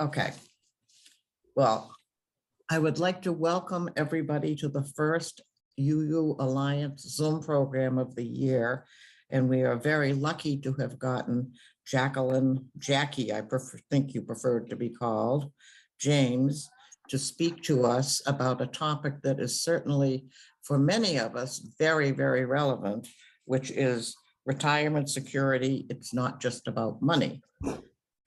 Okay. Well, I would like to welcome everybody to the first UU Alliance Zoom program of the year. And we are very lucky to have gotten Jackie, I think you preferred to be called, James, to speak to us about a topic that is certainly, for many of us, very, very relevant, which is retirement security. It's not just about money.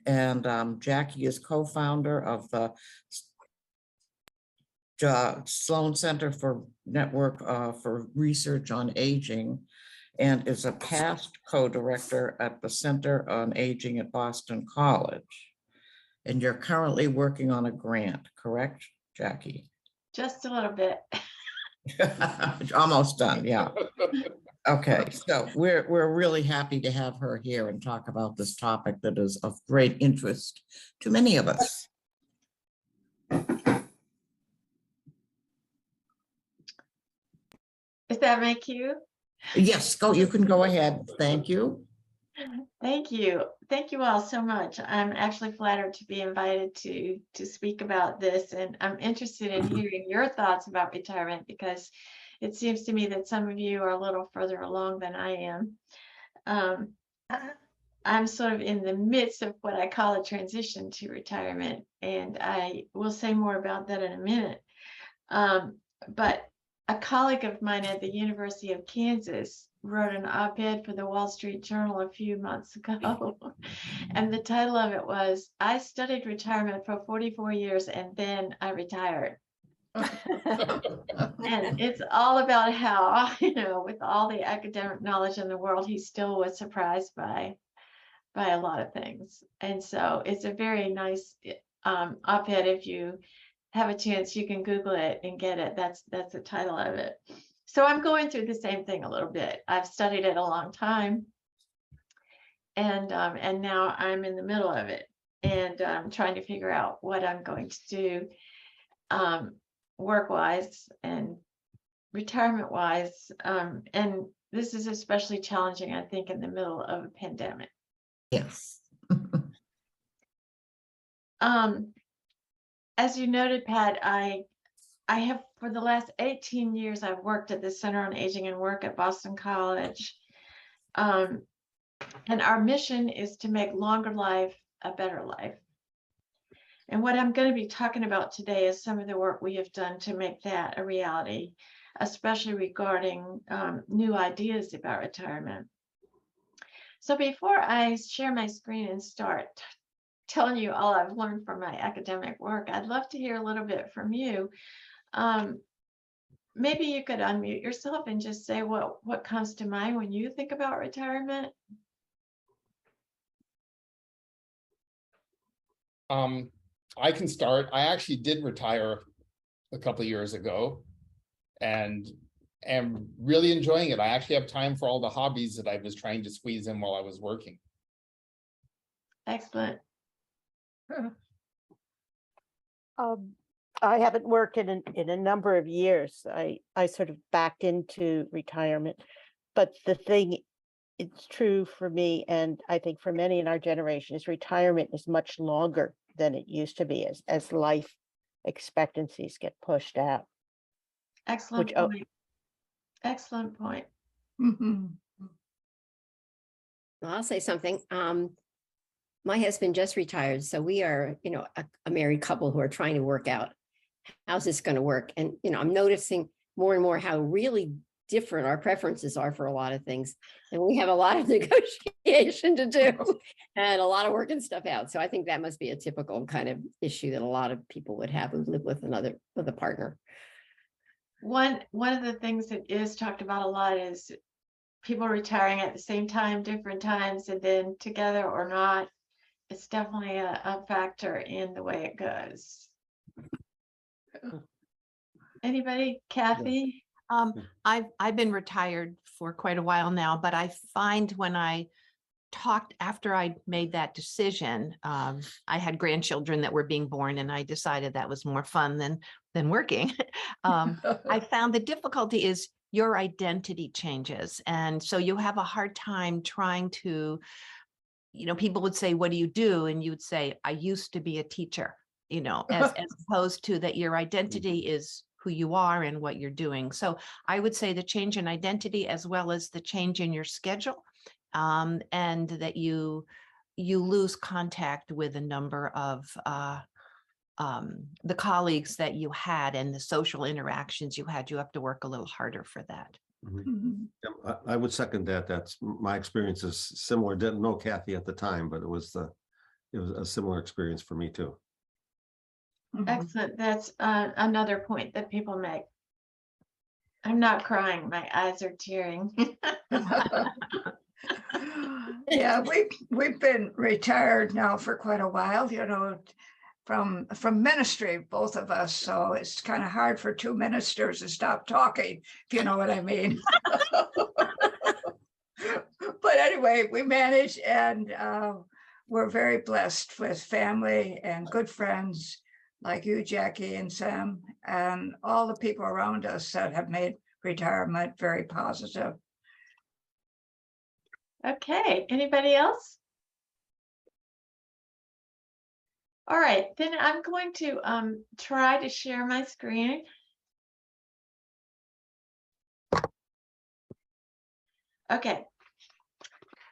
And Jackie is co-founder of the Sloan Center for Network for Research on Aging, and is a past co-director at the Center on Aging at Boston College. And you're currently working on a grant, correct, Jackie? Just a little bit. Almost done, yeah. Okay, so we're really happy to have her here and talk about this topic that is of great interest to many of us. Does that make you? Yes, you can go ahead. Thank you. Thank you. Thank you all so much. I'm actually flattered to be invited to speak about this, and I'm interested in hearing your thoughts about retirement because it seems to me that some of you are a little further along than I am. I'm sort of in the midst of what I call a transition to retirement, and I will say more about that in a minute. But a colleague of mine at the University of Kansas wrote an op-ed for the Wall Street Journal a few months ago. And the title of it was, "I studied retirement for 44 years and then I retired." And it's all about how, with all the academic knowledge in the world, he still was surprised by a lot of things. And so it's a very nice op-ed. If you have a chance, you can Google it and get it. That's the title of it. So I'm going through the same thing a little bit. I've studied it a long time, and now I'm in the middle of it, and trying to figure out what I'm going to do work-wise and retirement-wise. And this is especially challenging, I think, in the middle of a pandemic. Yes. As you noted, Pat, I have, for the last 18 years, I've worked at the Center on Aging and Work at Boston College. And our mission is to make longer life a better life. And what I'm going to be talking about today is some of the work we have done to make that a reality, especially regarding new ideas about retirement. So before I share my screen and start telling you all I've learned from my academic work, I'd love to hear a little bit from you. Maybe you could unmute yourself and just say what comes to mind when you think about retirement. I can start. I actually did retire a couple of years ago and am really enjoying it. I actually have time for all the hobbies that I was trying to squeeze in while I was working. Excellent. I haven't worked in a number of years. I sort of backed into retirement, but the thing, it's true for me, and I think for many in our generation, is retirement is much longer than it used to be as life expectancies get pushed out. Excellent point. Excellent point. Well, I'll say something. My husband just retired, so we are, a married couple who are trying to work out how's this going to work. And, I'm noticing more and more how really different our preferences are for a lot of things. And we have a lot of negotiation to do and a lot of working stuff out. So I think that must be a typical kind of issue that a lot of people would have who live with a partner. One of the things that is talked about a lot is people retiring at the same time, different times, and then together or not. It's definitely a factor in the way it goes. Anybody? Kathy? I've been retired for quite a while now, but I find when I talked after I made that decision, I had grandchildren that were being born, and I decided that was more fun than working. I found the difficulty is your identity changes, and so you have a hard time trying to people would say, what do you do? And you would say, I used to be a teacher, as opposed to that your identity is who you are and what you're doing. So I would say the change in identity as well as the change in your schedule, and that you lose contact with a number of the colleagues that you had and the social interactions you had. You have to work a little harder for that. Mhm. Yeah, I would second that. That's my experience is similar. Didn't know Kathy at the time, but it was a similar experience for me too. Mhm. Excellent. That's another point that people make. I'm not crying. My eyes are tearing. Yeah, we've been retired now for quite a while, from ministry, both of us. So it's kind of hard for two ministers to stop talking, if you know what I mean. But anyway, we manage, and we're very blessed with family and good friends like you, Jackie and Sam, and all the people around us that have made retirement very positive. Okay, anybody else? All right, then I'm going to try to share my screen. Okay.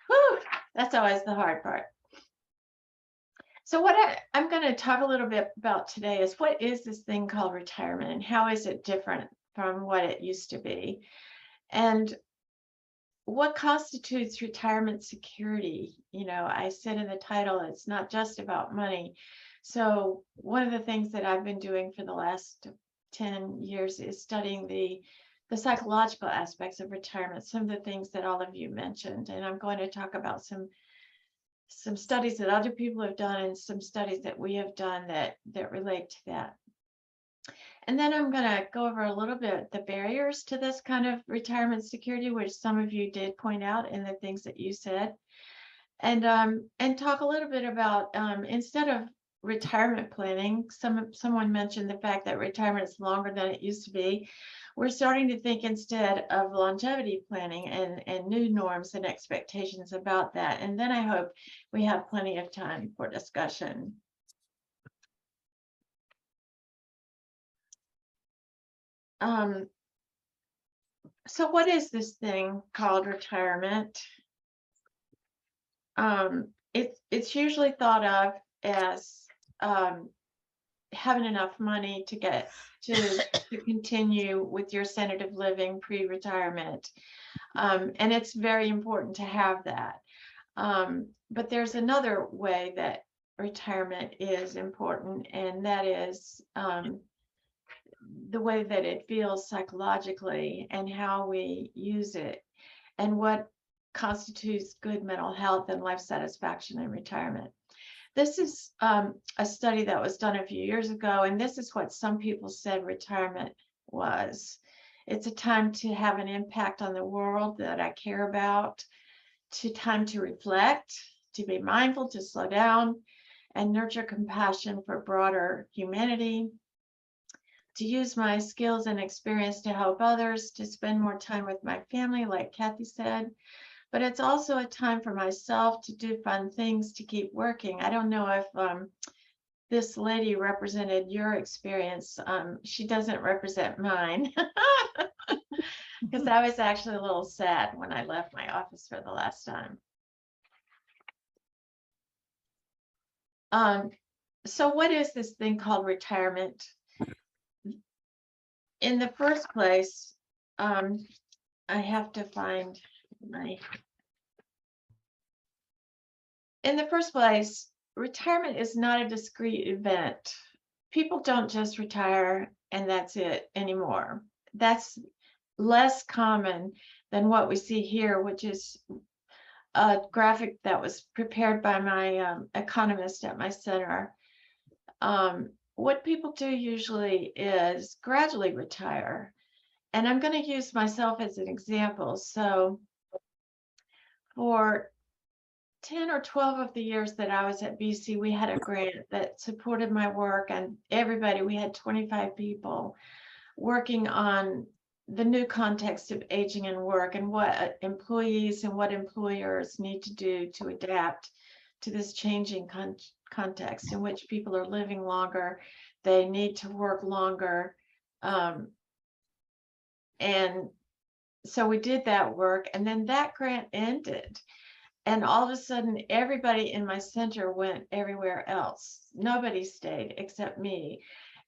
Whew, that's always the hard part. So what I'm going to talk a little bit about today is, what is this thing called retirement and how is it different from what it used to be? And what constitutes retirement security? I said in the title, it's not just about money. So one of the things that I've been doing for the last 10 years is studying the psychological aspects of retirement, some of the things that all of you mentioned. And I'm going to talk about some studies that other people have done and some studies that we have done that relate to that. And then I'm going to go over a little bit the barriers to this kind of retirement security, which some of you did point out in the things that you said, and talk a little bit about instead of retirement planning, someone mentioned the fact that retirement is longer than it used to be. We're starting to think instead of longevity planning and new norms and expectations about that. And then I hope we have plenty of time for discussion. So what is this thing called retirement? It's usually thought of as having enough money to get to continue with your standard of living pre-retirement. And it's very important to have that. But there's another way that retirement is important, and that is the way that it feels psychologically and how we use it and what constitutes good mental health and life satisfaction in retirement. This is a study that was done a few years ago, and this is what some people said retirement was. It's a time to have an impact on the world that I care about, time to reflect, to be mindful, to slow down, and nurture compassion for broader humanity, to use my skills and experience to help others, to spend more time with my family, like Kathy said. But it's also a time for myself to do fun things, to keep working. I don't know if this lady represented your experience. She doesn't represent mine, because I was actually a little sad when I left my office for the last time. So what is this thing called retirement? In the first place, I have to find my... In the first place, retirement is not a discrete event. People don't just retire and that's it anymore. That's less common than what we see here, which is a graphic that was prepared by my economist at my center. What people do usually is gradually retire. And I'm going to use myself as an example. So for 10 or 12 of the years that I was at BC, we had a grant that supported my work, and we had 25 people working on the new context of aging and work and what employees and what employers need to do to adapt to this changing context in which people are living longer, they need to work longer. And so we did that work, and then that grant ended. And all of a sudden, everybody in my center went everywhere else. Nobody stayed except me.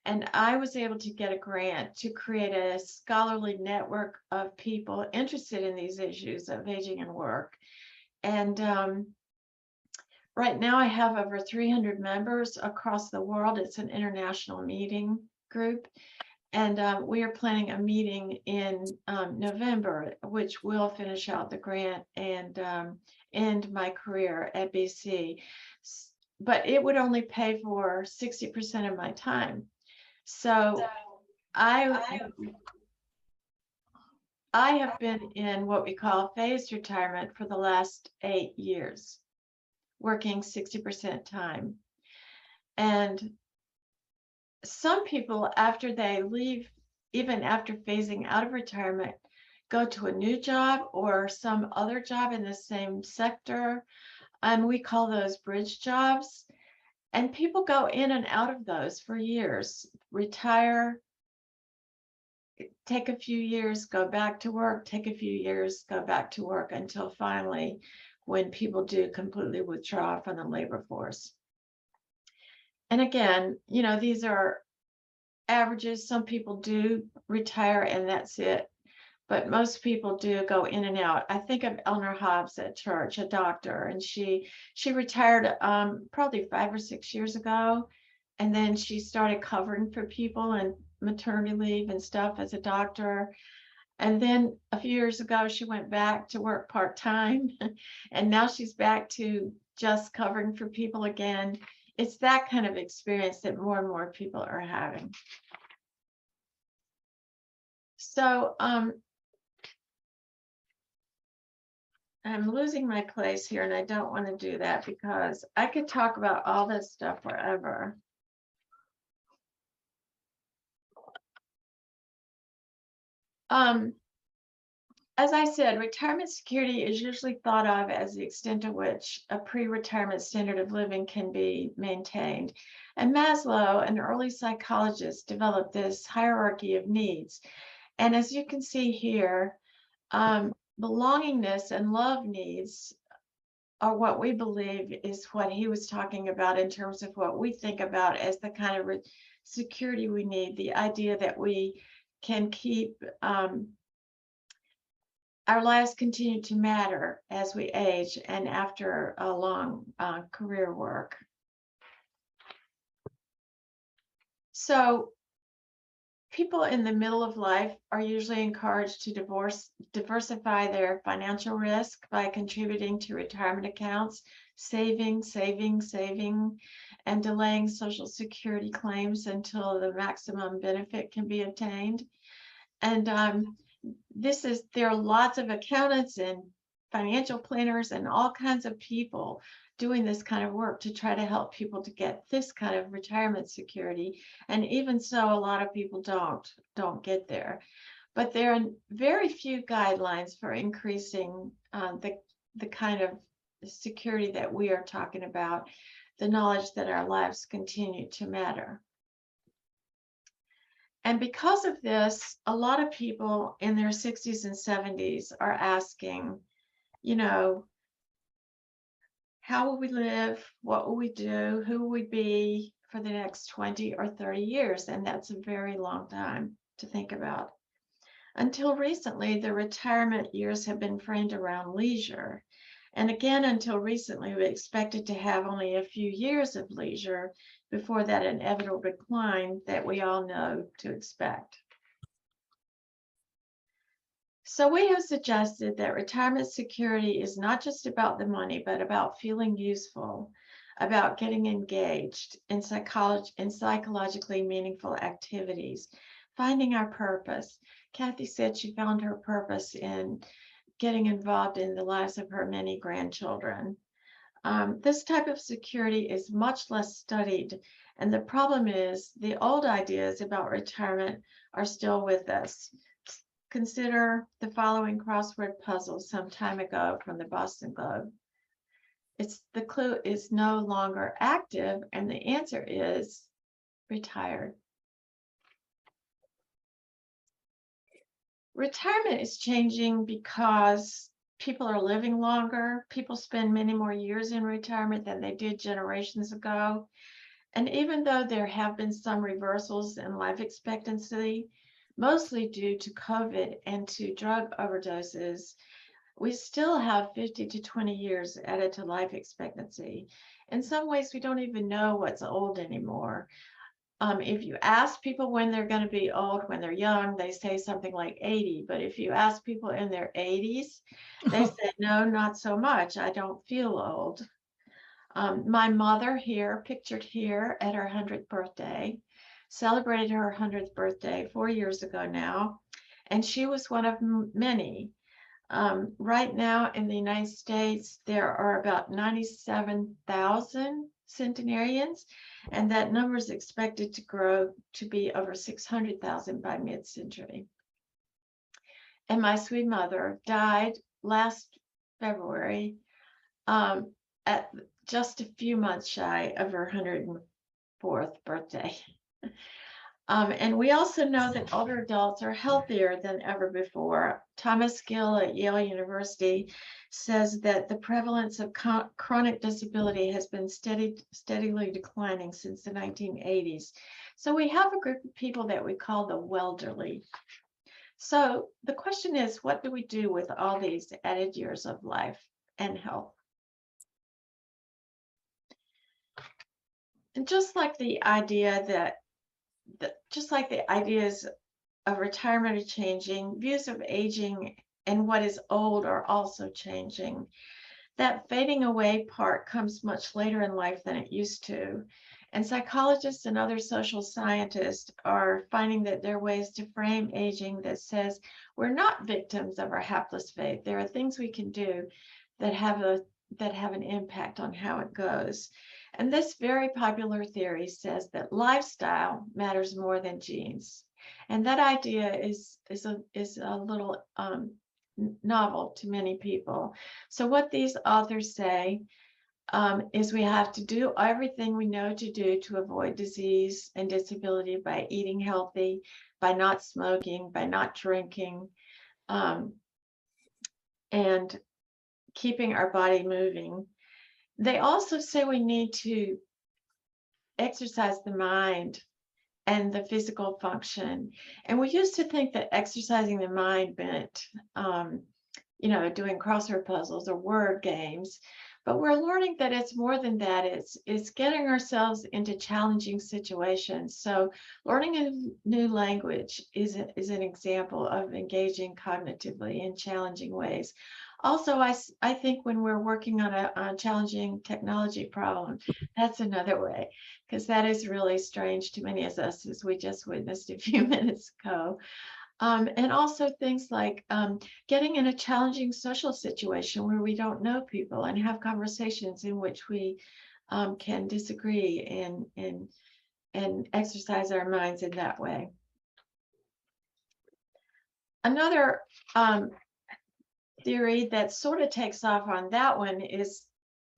And I was able to get a grant to create a scholarly network of people interested in these issues of aging and work. And right now I have over 300 members across the world. It's an international meeting group. And we are planning a meeting in November, which will finish out the grant and end my career at BC. But it would only pay for 60% of my time. So I have been in what we call phased retirement for the last 8 years, working 60% time. And some people, after they leave, even after phasing out of retirement, go to a new job or some other job in the same sector. We call those bridge jobs. And people go in and out of those for years, retire, take a few years, go back to work, take a few years, go back to work, until finally, when people do completely withdraw from the labor force. And again, you know, these are averages. Some people do retire and that's it, but most people do go in and out. I think of Eleanor Hobbs at church, a doctor, and she retired probably 5 or 6 years ago, and then she started covering for people and maternity leave and stuff as a doctor. And then a few years ago, she went back to work part-time, and now she's back to just covering for people again. It's that kind of experience that more and more people are having. So I'm losing my place here, and I don't want to do that because I could talk about all this stuff forever. As I said, retirement security is usually thought of as the extent to which a pre-retirement standard of living can be maintained. And Maslow, an early psychologist, developed this hierarchy of needs. And as you can see here, belongingness and love needs are what we believe is what he was talking about in terms of what we think about as the kind of security we need, the idea that we can keep our lives continue to matter as we age and after a long career work. So people in the middle of life are usually encouraged to diversify their financial risk by contributing to retirement accounts, saving, and delaying Social Security claims until the maximum benefit can be obtained. And there are lots of accountants and financial planners and all kinds of people doing this kind of work to try to help people to get this kind of retirement security. And even so, a lot of people don't get there. But there are very few guidelines for increasing the kind of security that we are talking about, the knowledge that our lives continue to matter. And because of this, a lot of people in their 60s and 70s are asking, you know, how will we live? What will we do? Who will we be for the next 20 or 30 years? And that's a very long time to think about. Until recently, the retirement years have been framed around leisure. And again, until recently, we expected to have only a few years of leisure before that inevitable decline that we all know to expect. So we have suggested that retirement security is not just about the money, but about feeling useful, about getting engaged in psychologically meaningful activities, finding our purpose. Kathy said she found her purpose in getting involved in the lives of her many grandchildren. This type of security is much less studied, and the problem is the old ideas about retirement are still with us. Consider the following crossword puzzle some time ago from the Boston Globe. the clue is no longer active, and the answer is retired. Retirement is changing because people are living longer. People spend many more years in retirement than they did generations ago. And even though there have been some reversals in life expectancy, mostly due to COVID and to drug overdoses, we still have 50 to 20 years added to life expectancy. In some ways, we don't even know what's old anymore. If you ask people when they're going to be old, when they're young, they say something like 80. But if you ask people in their 80s, they say, no, not so much. I don't feel old. My mother here, pictured here at her 100th birthday, celebrated her 100th birthday 4 years ago now, and she was one of many. Right now in the United States, there are about 97,000 centenarians, and that number is expected to grow to be over 600,000 by mid-century. And my sweet mother died last February at just a few months shy of her 104th birthday. And we also know that older adults are healthier than ever before. Thomas Gill at Yale University says that the prevalence of chronic disability has been steadily declining since the 1980s. So we have a group of people that we call the welderly. So the question is, what do we do with all these added years of life and health? And just like the ideas of retirement are changing, views of aging and what is old are also changing. That fading away part comes much later in life than it used to. And psychologists and other social scientists are finding that there are ways to frame aging that says we're not victims of our hapless fate. There are things we can do that have an impact on how it goes. And this very popular theory says that lifestyle matters more than genes. And that idea is a little novel to many people. So what these authors say is we have to do everything we know to do to avoid disease and disability by eating healthy, by not smoking, by not drinking, and keeping our body moving. They also say we need to exercise the mind and the physical function. And we used to think that exercising the mind meant, doing crossword puzzles or word games. But we're learning that it's more than that. It's getting ourselves into challenging situations. So learning a new language is an example of engaging cognitively in challenging ways. Also, I think when we're working on a challenging technology problem, that's another way, because that is really strange to many of us, as we just witnessed a few minutes ago. And also things like getting in a challenging social situation where we don't know people and have conversations in which we can disagree and exercise our minds in that way. Another theory that sort of takes off on that one is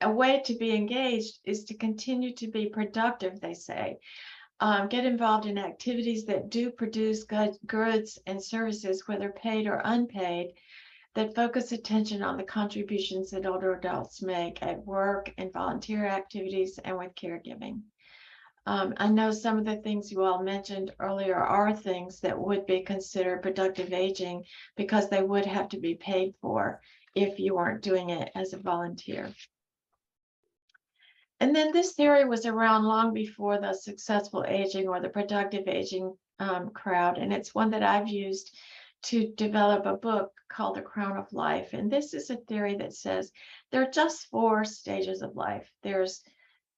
a way to be engaged is to continue to be productive, they say. Get involved in activities that do produce goods and services, whether paid or unpaid, that focus attention on the contributions that older adults make at work and volunteer activities and with caregiving. I know some of the things you all mentioned earlier are things that would be considered productive aging because they would have to be paid for if you weren't doing it as a volunteer. And then this theory was around long before the successful aging or the productive aging crowd. And it's one that I've used to develop a book called The Crown of Life. And this is a theory that says there are just 4 stages of life. There's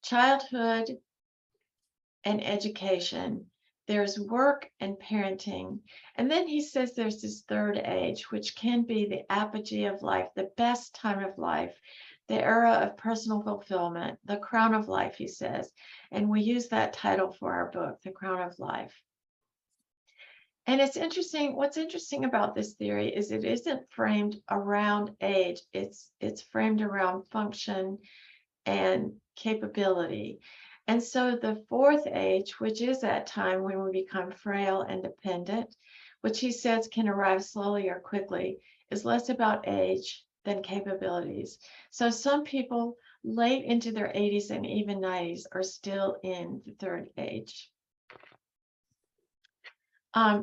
childhood and education. There's work and parenting. And then he says there's this 3rd age, which can be the apogee of life, the best time of life, the era of personal fulfillment, the crown of life, he says. And we use that title for our book, The Crown of Life. And it's interesting, what's interesting about this theory is it isn't framed around age, it's framed around function and capability. And so the fourth age, which is that time when we become frail and dependent, which he says can arrive slowly or quickly, is less about age than capabilities. So some people late into their 80s and even 90s are still in the third age.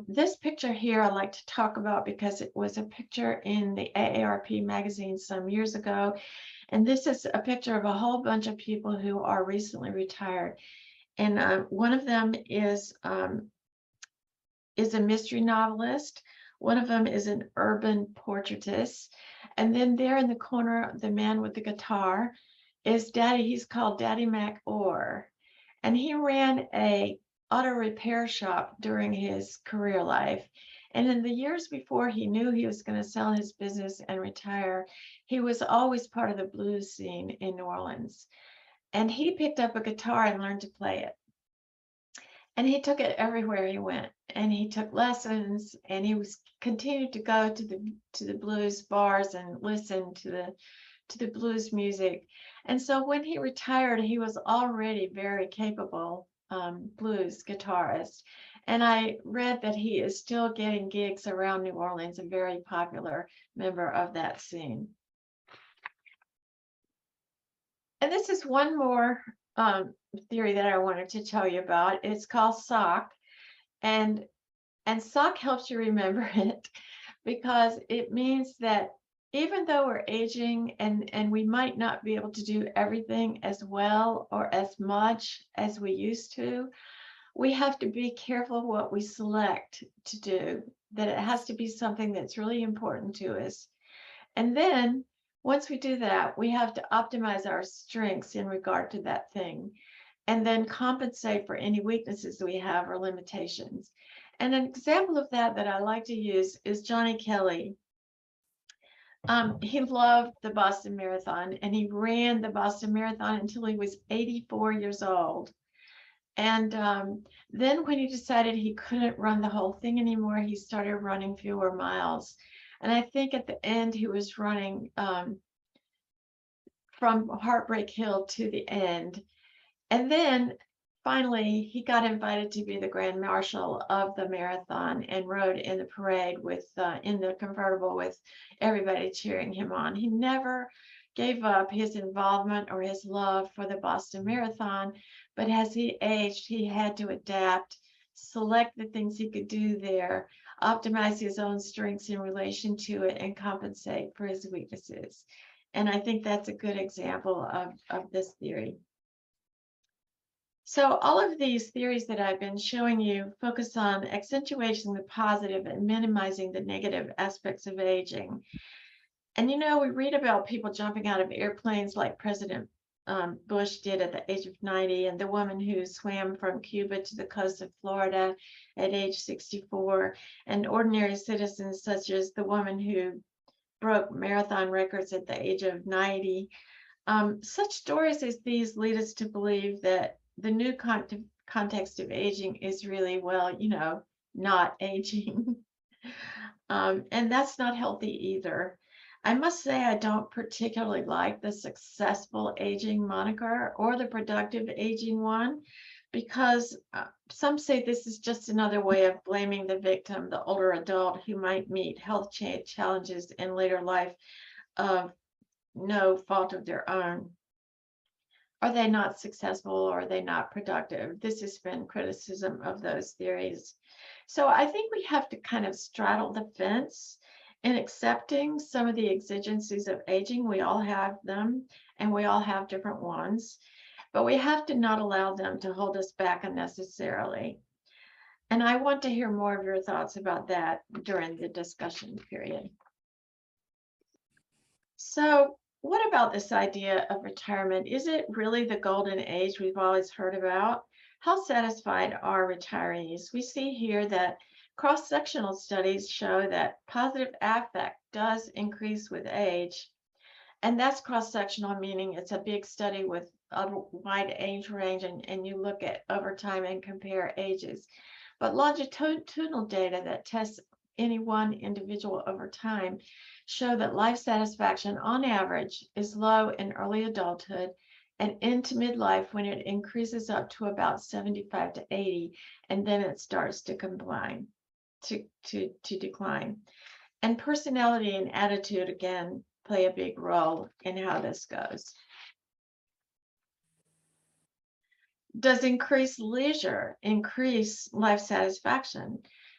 This picture here I like to talk about because it was a picture in the AARP magazine some years ago. And this is a picture of a whole bunch of people who are recently retired. And one of them is a mystery novelist. One of them is an urban portraitist. And then there in the corner, the man with the guitar is Daddy. He's called Daddy Mac Orr. And he ran a auto repair shop during his career life. And in the years before he knew he was going to sell his business and retire, he was always part of the blues scene in New Orleans. And he picked up a guitar and learned to play it. And he took it everywhere he went. And he took lessons, and he was continued to go to the blues bars and listen to the blues music. And so when he retired, he was already very capable blues guitarist. And I read that he is still getting gigs around New Orleans, a very popular member of that scene. And this is one more theory that I wanted to tell you about. It's called SOC. And SOC helps you remember it because it means that even though we're aging and we might not be able to do everything as well or as much as we used to, we have to be careful what we select to do, that it has to be something that's really important to us. And then once we do that, we have to optimize our strengths in regard to that thing, and then compensate for any weaknesses we have or limitations. And an example of that I like to use is Johnny Kelly. He loved the Boston Marathon, and he ran the Boston Marathon until he was 84 years old. And then when he decided he couldn't run the whole thing anymore, he started running fewer miles. And I think at the end, he was running from Heartbreak Hill to the end. And then finally, he got invited to be the Grand Marshal of the marathon and rode in the parade with in the convertible with everybody cheering him on. He never gave up his involvement or his love for the Boston Marathon, but as he aged, he had to adapt, select the things he could do there, optimize his own strengths in relation to it, and compensate for his weaknesses. And I think that's a good example of this theory. So all of these theories that I've been showing you focus on accentuating the positive and minimizing the negative aspects of aging. And you know, we read about people jumping out of airplanes like President Bush did at the age of 90, and the woman who swam from Cuba to the coast of Florida at age 64, and ordinary citizens such as the woman who broke marathon records at the age of 90. Such stories as these lead us to believe that the new context of aging is really, well, you know, not aging. And that's not healthy either. I must say I don't particularly like the successful aging moniker or the productive aging one, because some say this is just another way of blaming the victim, the older adult who might meet health challenges in later life of no fault of their own. Are they not successful, or are they not productive? This has been criticism of those theories. So I think we have to kind of straddle the fence in accepting some of the exigencies of aging. We all have them, and we all have different ones, but we have to not allow them to hold us back unnecessarily. And I want to hear more of your thoughts about that during the discussion period. So what about this idea of retirement? Is it really the golden age we've always heard about? How satisfied are retirees? We see here that cross-sectional studies show that positive affect does increase with age. And that's cross-sectional, meaning it's a big study with a wide age range, and you look at over time and compare ages. But longitudinal data that tests any one individual over time show that life satisfaction on average is low in early adulthood and into midlife when it increases up to about 75 to 80, and then it starts to decline. And personality and attitude, again, play a big role in how this goes. Does increased leisure increase life satisfaction?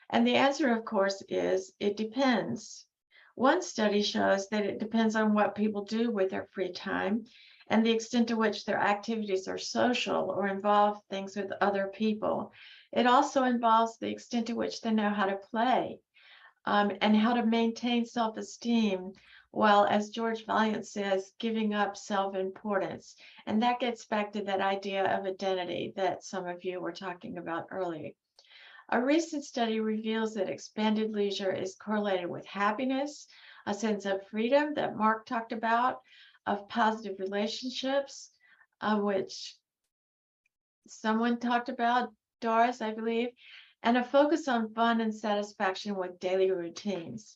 And the answer, of course, is it depends. One study shows that it depends on what people do with their free time and the extent to which their activities are social or involve things with other people. It also involves the extent to which they know how to play and how to maintain self-esteem, while, as George Vaillant says, giving up self-importance. And that gets back to that idea of identity that some of you were talking about earlier. A recent study reveals that expanded leisure is correlated with happiness, a sense of freedom that Mark talked about, of positive relationships, which someone talked about, Doris, I believe, and a focus on fun and satisfaction with daily routines.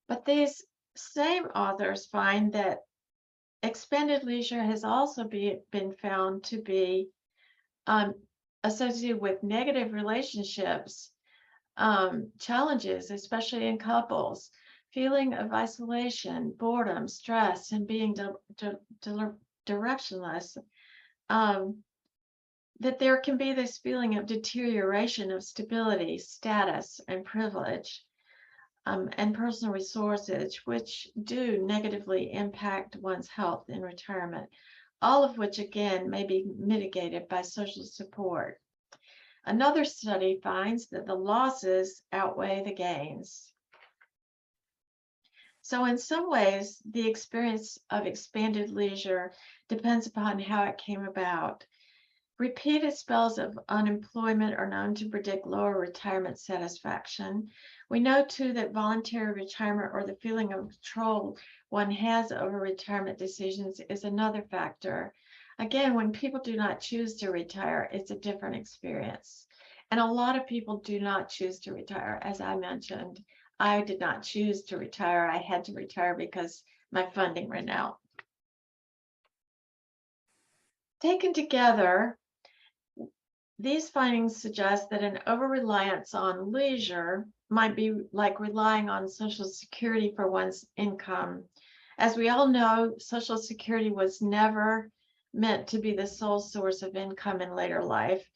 But these same authors find that expanded leisure has also been found to be associated with negative relationships, challenges, especially in couples, feeling of isolation, boredom, stress, and being directionless. That there can be this feeling of deterioration of stability, status, and privilege, and personal resources, which do negatively impact one's health in retirement, all of which, again, may be mitigated by social support. Another study finds that the losses outweigh the gains. So in some ways, the experience of expanded leisure depends upon how it came about. Repeated spells of unemployment are known to predict lower retirement satisfaction. We know too that voluntary retirement, or the feeling of control one has over retirement decisions, is another factor. Again, when people do not choose to retire, it's a different experience. And a lot of people do not choose to retire. As I mentioned, I did not choose to retire. I had to retire because my funding ran out. Taken together, these findings suggest that an over-reliance on leisure might be like relying on Social Security for one's income. As we all know, Social Security was never meant to be the sole source of income in later life.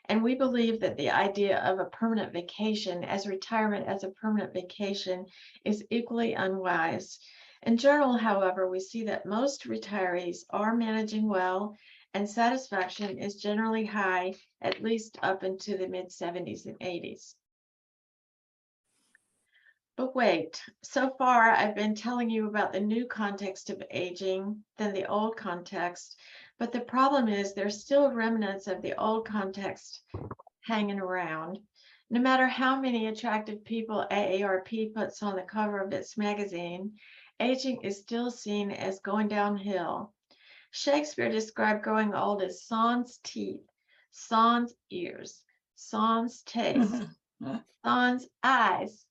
And we believe that the idea of a permanent vacation, as retirement as a permanent vacation, is equally unwise. In general, however, we see that most retirees are managing well, and satisfaction is generally high, at least up into the mid-70s and 80s. But wait, so far I've been telling you about the new context of aging than the old context, but the problem is there's still remnants of the old context hanging around. No matter how many attractive people AARP puts on the cover of its magazine, aging is still seen as going downhill. Shakespeare described growing old as sans teeth, sans ears, sans taste, sans eyes.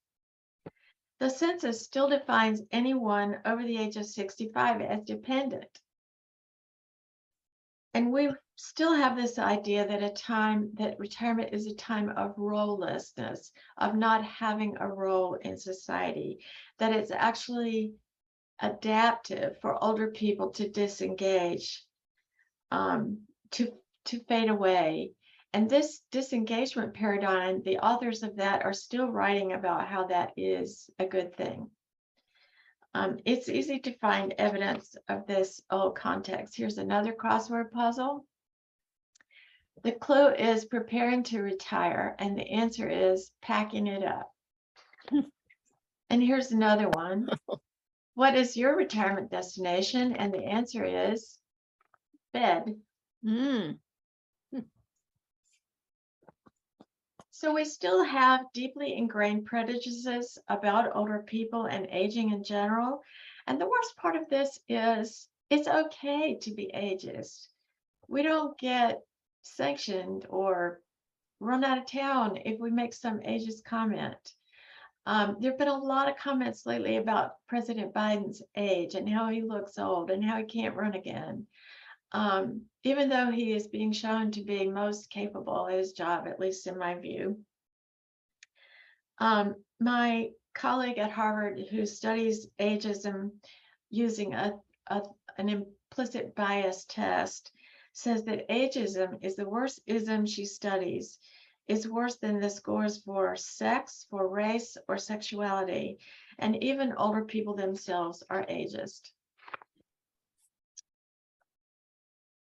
The census still defines anyone over the age of 65 as dependent. And we still have this idea that retirement is a time of rolelessness, of not having a role in society, that it's actually adaptive for older people to disengage, to fade away. And this disengagement paradigm, the authors of that are still writing about how that is a good thing. It's easy to find evidence of this old context. Here's another crossword puzzle. The clue is preparing to retire, and the answer is packing it up. And here's another one. What is your retirement destination? And the answer is bed. So we still have deeply ingrained prejudices about older people and aging in general. And the worst part of this is it's okay to be ageist. We don't get sanctioned or run out of town if we make some ageist comment. There have been a lot of comments lately about President Biden's age and how he looks old and how he can't run again. Even though he is being shown to be most capable at his job, at least in my view. My colleague at Harvard who studies ageism using an implicit bias test says that ageism is the worst ism she studies. It's worse than the scores for sex, for race, or sexuality. And even older people themselves are ageist.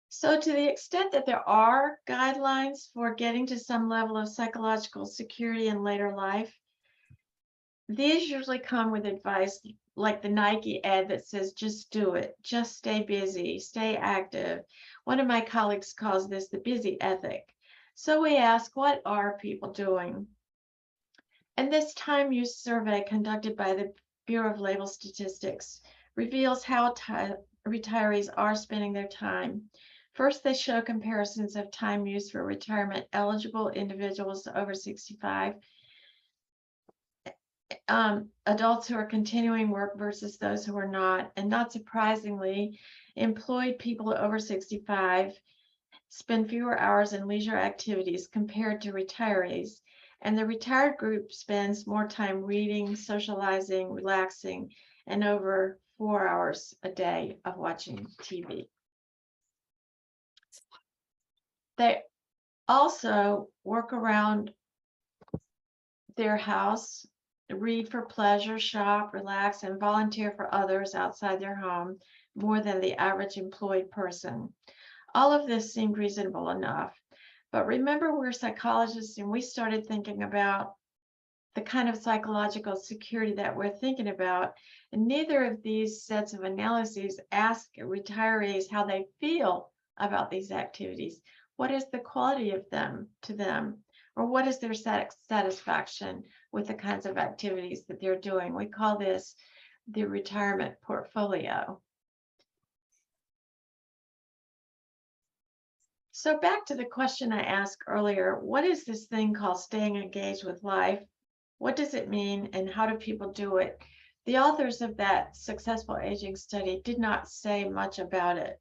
So to the extent that there are guidelines for getting to some level of psychological security in later life, these usually come with advice like the Nike ad that says, just do it, just stay busy, stay active. One of my colleagues calls this the busy ethic. So we ask, what are people doing? And this time use survey conducted by the Bureau of Labor Statistics reveals how retirees are spending their time. First, they show comparisons of time used for retirement eligible individuals over 65, adults who are continuing work versus those who are not. And not surprisingly, employed people over 65 spend fewer hours in leisure activities compared to retirees. And the retired group spends more time reading, socializing, relaxing, and over 4 hours a day of watching TV. They also work around their house, read for pleasure, shop, relax, and volunteer for others outside their home more than the average employed person. All of this seemed reasonable enough. But remember, we're psychologists and we started thinking about the kind of psychological security that we're thinking about. And neither of these sets of analyses ask retirees how they feel about these activities. What is the quality of them to them? Or what is their satisfaction with the kinds of activities that they're doing? We call this the retirement portfolio. So back to the question I asked earlier, what is this thing called staying engaged with life? What does it mean and how do people do it? The authors of that successful aging study did not say much about it.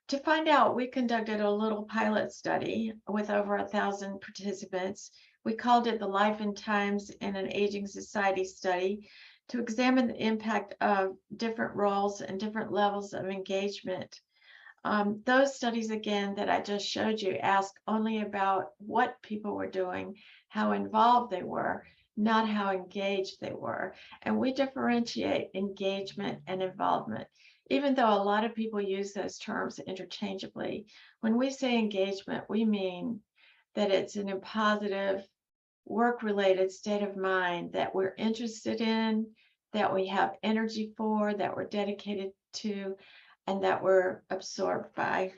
To find out, we conducted a little pilot study with over 1,000 participants. We called it the Life and Times in an Aging Society study to examine the impact of different roles and different levels of engagement. Those studies, again, that I just showed you ask only about what people were doing, how involved they were, not how engaged they were. And we differentiate engagement and involvement, even though a lot of people use those terms interchangeably. When we say engagement, we mean that it's in a positive, work-related state of mind that we're interested in, that we have energy for, that we're dedicated to, and that we're absorbed by.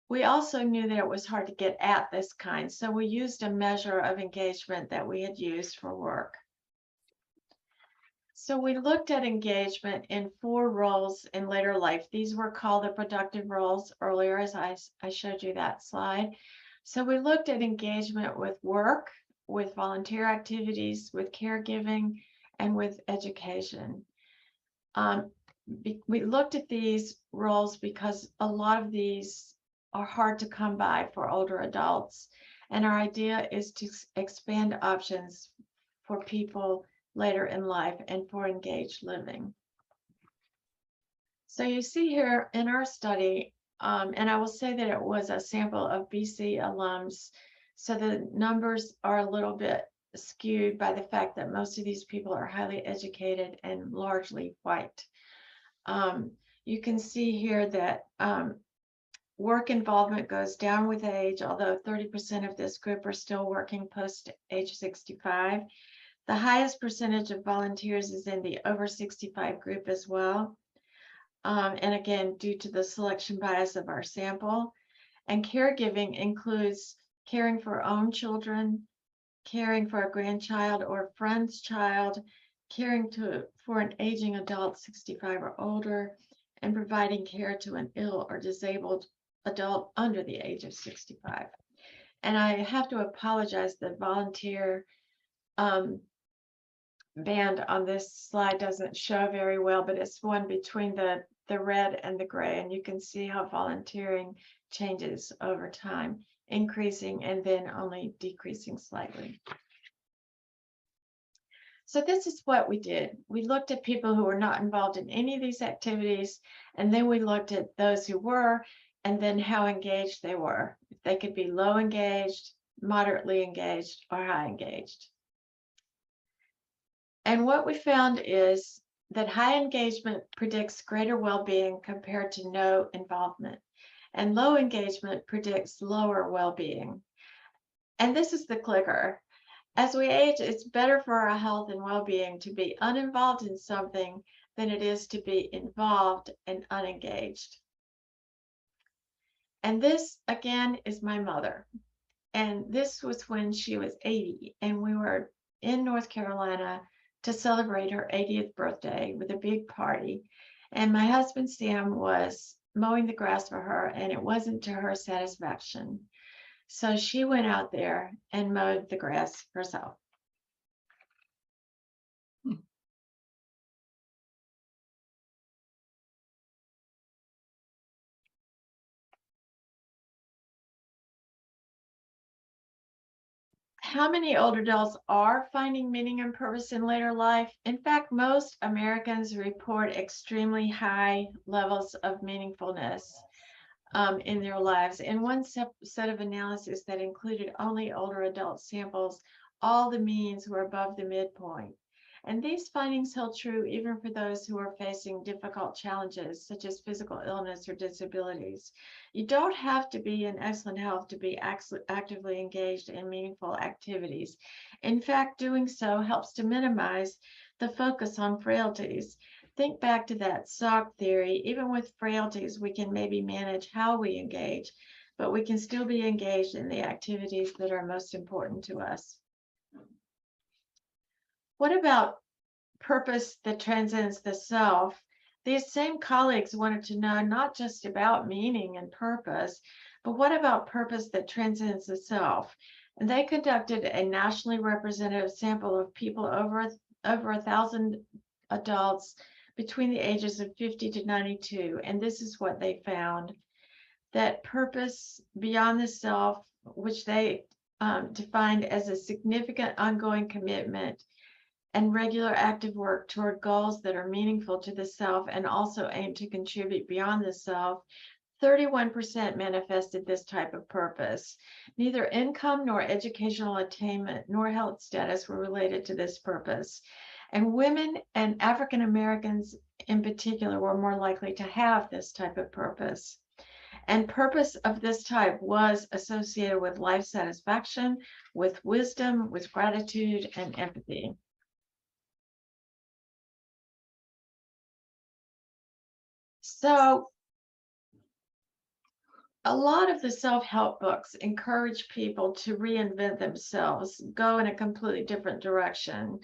We also knew that it was hard to get at this kind, so we used a measure of engagement that we had used for work. So we looked at engagement in 4 roles in later life. These were called the productive roles earlier, as I showed you that slide. So we looked at engagement with work, with volunteer activities, with caregiving, and with education. We looked at these roles because a lot of these are hard to come by for older adults. And our idea is to expand options for people later in life and for engaged living. So you see here in our study, and I will say that it was a sample of BC alums, so the numbers are a little bit skewed by the fact that most of these people are highly educated and largely white. You can see here that work involvement goes down with age, although 30% of this group are still working post age 65. The highest percentage of volunteers is in the over 65 group as well. And again, due to the selection bias of our sample. And caregiving includes caring for own children, caring for a grandchild or a friend's child, caring for an aging adult 65 or older, and providing care to an ill or disabled adult under the age of 65. And I have to apologize, the volunteer band on this slide doesn't show very well, but it's one between the red and the gray, and you can see how volunteering changes over time, increasing and then only decreasing slightly. So this is what we did. We looked at people who were not involved in any of these activities, and then we looked at those who were, and then how engaged they were. If they could be low engaged, moderately engaged, or high engaged. And what we found is that high engagement predicts greater well-being compared to no involvement, and low engagement predicts lower well-being. And this is the clicker. As we age, it's better for our health and well-being to be uninvolved in something than it is to be involved and unengaged. And this, again, is my mother. And this was when she was 80, and we were in North Carolina to celebrate her 80th birthday with a big party. And my husband, Sam, was mowing the grass for her, and it wasn't to her satisfaction. So she went out there and mowed the grass herself. How many older adults are finding meaning and purpose in later life? In fact, most Americans report extremely high levels of meaningfulness in their lives. In one set of analysis that included only older adult samples, all the means were above the midpoint. And these findings held true even for those who are facing difficult challenges, such as physical illness or disabilities. You don't have to be in excellent health to be actively engaged in meaningful activities. In fact, doing so helps to minimize the focus on frailties. Think back to that SOC theory. Even with frailties, we can maybe manage how we engage, but we can still be engaged in the activities that are most important to us. What about purpose that transcends the self? These same colleagues wanted to know not just about meaning and purpose, but what about purpose that transcends the self? And they conducted a nationally representative sample of people over 1,000 adults between the ages of 50 to 92. And this is what they found, that purpose beyond the self, which they defined as a significant ongoing commitment and regular active work toward goals that are meaningful to the self and also aim to contribute beyond the self. 31% manifested this type of purpose. Neither income nor educational attainment nor health status were related to this purpose. And women and African Americans in particular were more likely to have this type of purpose. And purpose of this type was associated with life satisfaction, with wisdom, with gratitude, and empathy. So a lot of the self-help books encourage people to reinvent themselves, go in a completely different direction.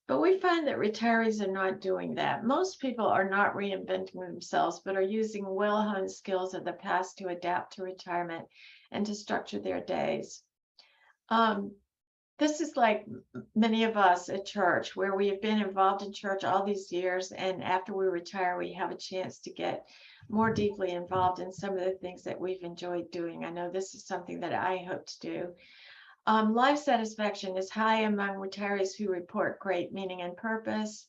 But we find that retirees are not doing that. Most people are not reinventing themselves, but are using well-honed skills of the past to adapt to retirement and to structure their days. This is like many of us at church, where we have been involved in church all these years, and after we retire, we have a chance to get more deeply involved in some of the things that we've enjoyed doing. I know this is something that I hope to do. Life satisfaction is high among retirees who report great meaning and purpose.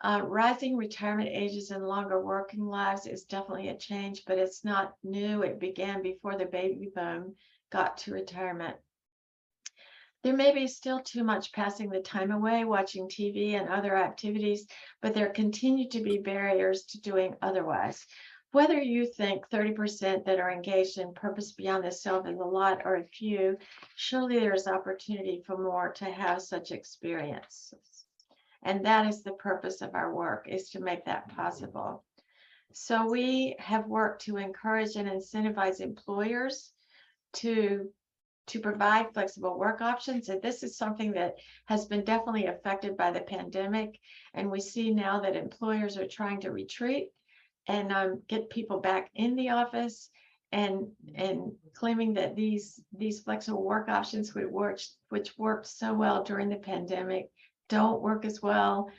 Rising retirement ages and longer working lives is definitely a change, but it's not new. It began before the baby boom got to retirement. There may be still too much passing the time away, watching TV and other activities, but there continue to be barriers to doing otherwise. Whether you think 30% that are engaged in purpose beyond the self is a lot or a few, surely there's opportunity for more to have such experiences. And that is the purpose of our work, is to make that possible. So we have worked to encourage and incentivize employers to provide flexible work options. And this is something that has been definitely affected by the pandemic. And we see now that employers are trying to retreat and get people back in the office. and claiming that these flexible work options which worked so well during the pandemic don't work as well.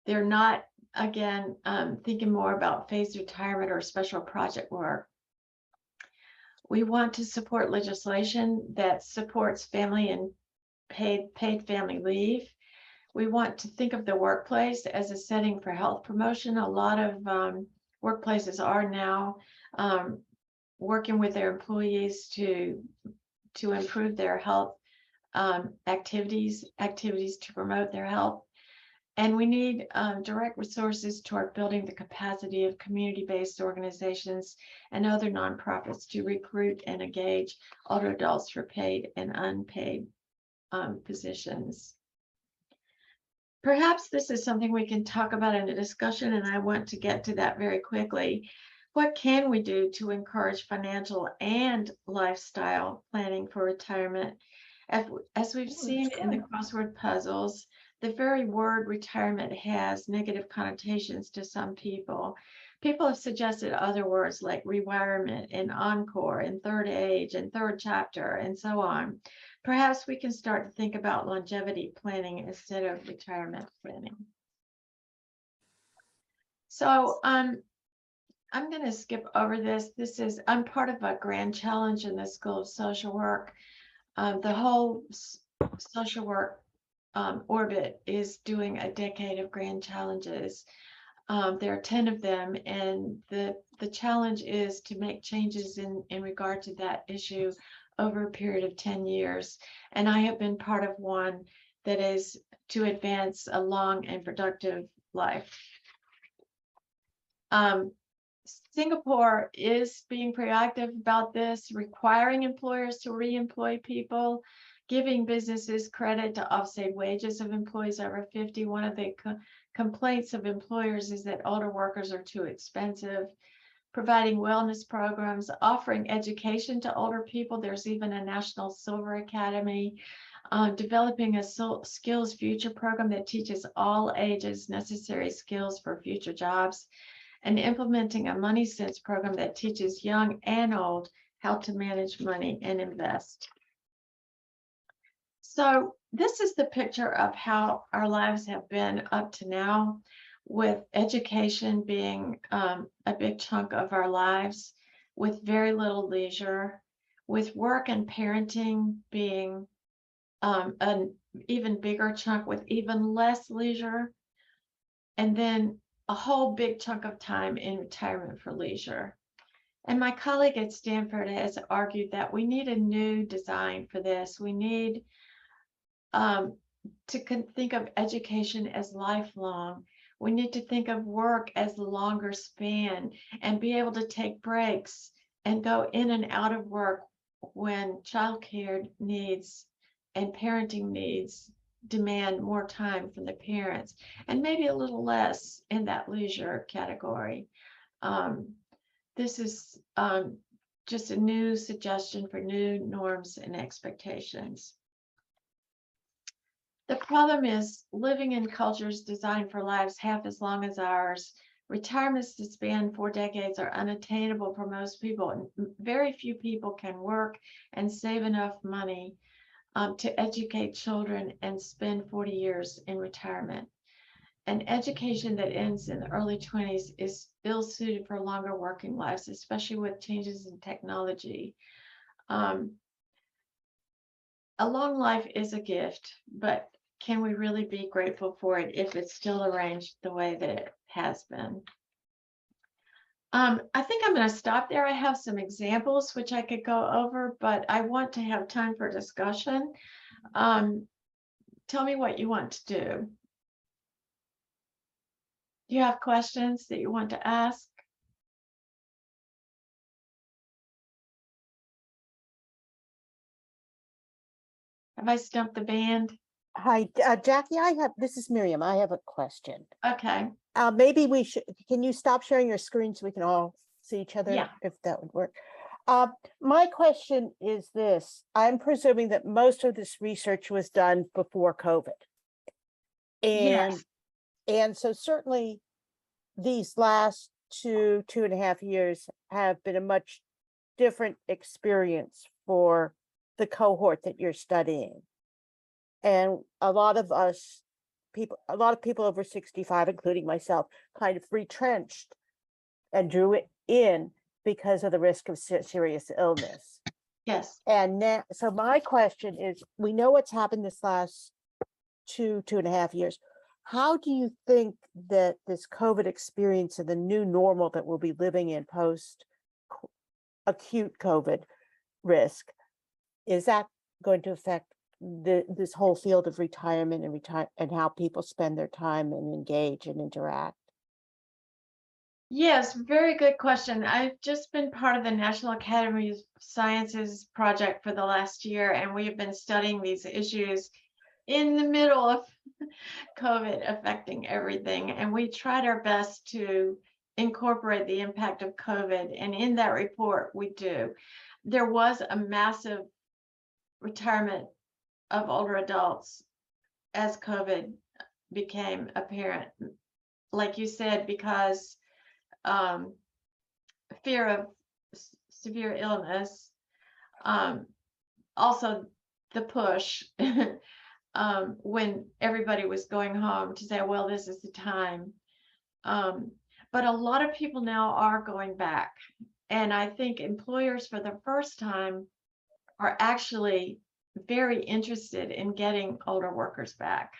They're not, again, thinking more about phased retirement or special project work. We want to support legislation that supports family and paid family leave. We want to think of the workplace as a setting for health promotion. A lot of workplaces are now working with their employees to improve their health activities to promote their health. And we need direct resources toward building the capacity of community-based organizations and other nonprofits to recruit and engage older adults for paid and unpaid positions. Perhaps this is something we can talk about in a discussion, and I want to get to that very quickly. What can we do to encourage financial and lifestyle planning for retirement? As we've seen in the crossword puzzles, the very word retirement has negative connotations to some people. People have suggested other words like rewirement and encore and third age and third chapter and so on. Perhaps we can start to think about longevity planning instead of retirement planning. So I'm going to skip over this. I'm part of a grand challenge in the School of Social Work. The whole social work orbit is doing a decade of grand challenges. There are 10 of them, and the challenge is to make changes in regard to that issue over a period of 10 years. And I have been part of one that is to advance a long and productive life. Singapore is being proactive about this, requiring employers to re-employ people, giving businesses credit to offset wages of employees over 50. One of the complaints of employers is that older workers are too expensive, providing wellness programs, offering education to older people. There's even a National Silver Academy, developing a skills future program that teaches all ages necessary skills for future jobs, and implementing a money sense program that teaches young and old how to manage money and invest. So this is the picture of how our lives have been up to now, with education being a big chunk of our lives, with very little leisure, with work and parenting being an even bigger chunk with even less leisure, and then a whole big chunk of time in retirement for leisure. And my colleague at Stanford has argued that we need a new design for this. We need to think of education as lifelong. We need to think of work as a longer span and be able to take breaks and go in and out of work when childcare needs and parenting needs demand more time from the parents, and maybe a little less in that leisure category. This is just a new suggestion for new norms and expectations. The problem is living in cultures designed for lives half as long as ours. Retirements that span 4 decades are unattainable for most people, and very few people can work and save enough money to educate children and spend 40 years in retirement. An education that ends in the early 20s is ill suited for longer working lives, especially with changes in technology. A long life is a gift, but can we really be grateful for it if it's still arranged the way that it has been? I think I'm going to stop there. I have some examples which I could go over, but I want to have time for discussion. Tell me what you want to do. Do you have questions that you want to ask? Have I stumped the band? Hi, Jackie, this is Miriam. I have a question. Okay. Maybe can you stop sharing your screen so we can all see each other? Yeah. If that would work. My question is this: I'm presuming that most of this research was done before COVID. Yes. And so certainly these last two and a half years have been a much different experience for the cohort that you're studying. And a lot of people over 65, including myself, kind of retrenched and drew it in because of the risk of serious illness. Yes. And now, so my question is, we know what's happened this last two and a half years. How do you think that this COVID experience and the new normal that we'll be living in post acute COVID risk, is that going to affect this whole field of retirement and how people spend their time and engage and interact? Yes, very good question. I've just been part of the National Academy of Sciences project for the last year, and we have been studying these issues in the middle of COVID affecting everything. And we tried our best to incorporate the impact of COVID. And in that report, we do. There was a massive retirement of older adults as COVID became apparent. Like you said, because fear of severe illness, also the push when everybody was going home to say, well, this is the time. But a lot of people now are going back. And I think employers for the first time are actually very interested in getting older workers back.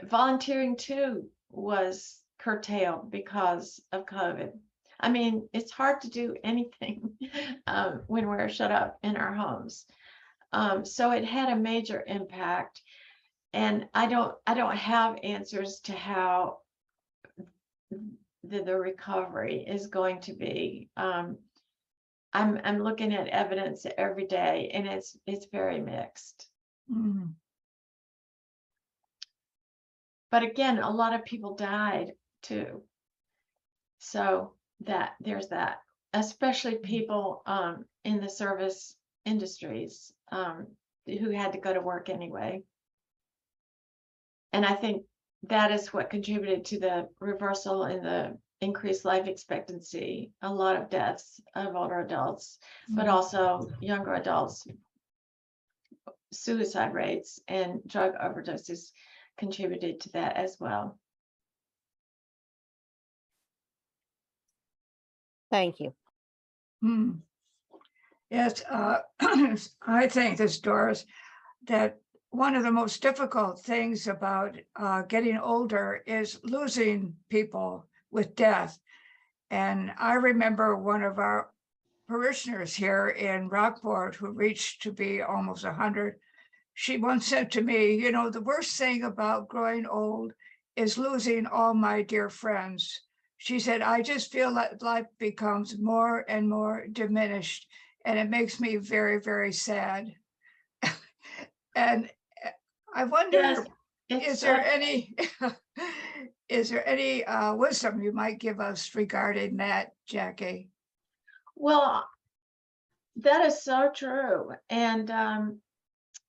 Volunteering too was curtailed because of COVID. I mean, it's hard to do anything when we're shut up in our homes. So it had a major impact, and I don't have answers to how the recovery is going to be. I'm looking at evidence every day, and it's very mixed. Mhm. But again, a lot of people died too. So there's that, especially people in the service industries who had to go to work anyway. And I think that is what contributed to the reversal in the increased life expectancy, a lot of deaths of older adults, but also younger adults. Suicide rates and drug overdoses contributed to that as well. Thank you. Yes, I think this, Doris, that one of the most difficult things about getting older is losing people with death. And I remember one of our parishioners here in Rockport who reached to be almost 100. She once said to me, you know, the worst thing about growing old is losing all my dear friends. She said, I just feel that life becomes more and more diminished, and it makes me very, very sad. And I wonder, Yes, is there any wisdom you might give us regarding that, Jackie? well, that is so true. And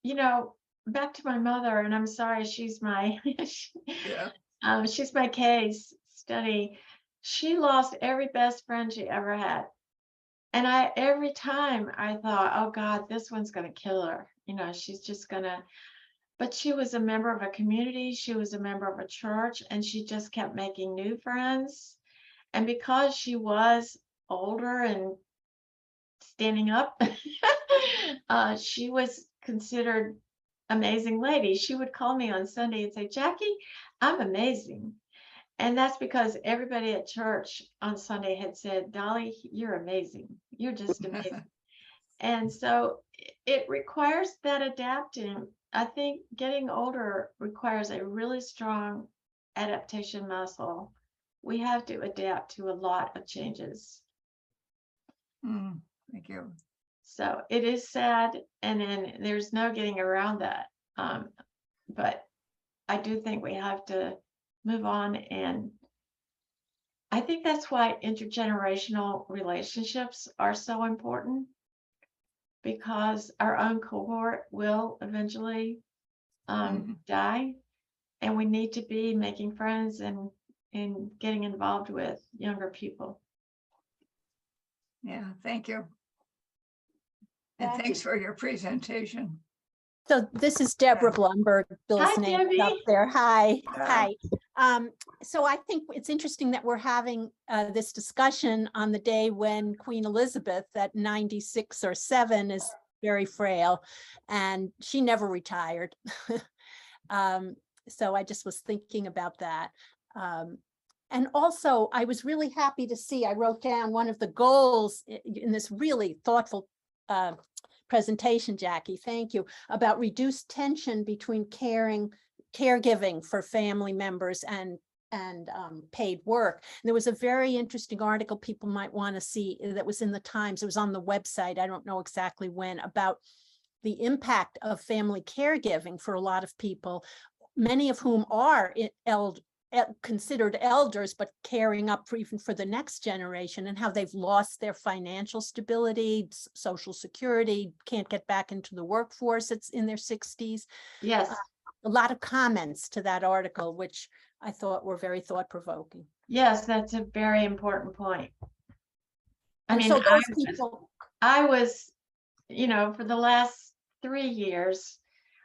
you know, back to my mother, and I'm sorry, she's my she's my case study. She lost every best friend she ever had. And every time I thought, oh God, this one's gonna kill her. You know, she's just gonna, but she was a member of a community, she was a member of a church, and she just kept making new friends. And because she was older and standing up, she was considered amazing lady. She would call me on Sunday and say, Jackie, I'm amazing. And that's because everybody at church on Sunday had said, Dolly, you're amazing. You're just amazing. And so it requires that adapting. I think getting older requires a really strong adaptation muscle. We have to adapt to a lot of changes. Thank you. So it is sad, and then there's no getting around that. But I do think we have to move on, and I think that's why intergenerational relationships are so important, because our own cohort will eventually die, and we need to be making friends and in getting involved with younger people. Yeah, thank you. And Jackie. thanks for your presentation. So this is Deborah Yeah. Blumberg, Bill's Hi, name is up Debbie. there. Hi, Yeah. hi. So I think it's interesting that we're having this discussion on the day when Queen Elizabeth at 96 or 7 is very frail, and she never retired. So I just was thinking about that. And also, I was really happy to see, I wrote down one of the goals in this really thoughtful presentation, Jackie, thank you, about reduced tension between caregiving for family members and paid work. And there was a very interesting article people might want to see that was in the Times. It was on the website. I don't know exactly when, about the impact of family caregiving for a lot of people, many of whom are considered elders, but caring up for even for the next generation, and how they've lost their financial stability, social security, can't get back into the workforce. It's in their 60s. Yes, A lot of comments to that article, which I thought were very thought-provoking. yes, that's a very important point. I And mean, so those people, I was, you know, for the last 3 years,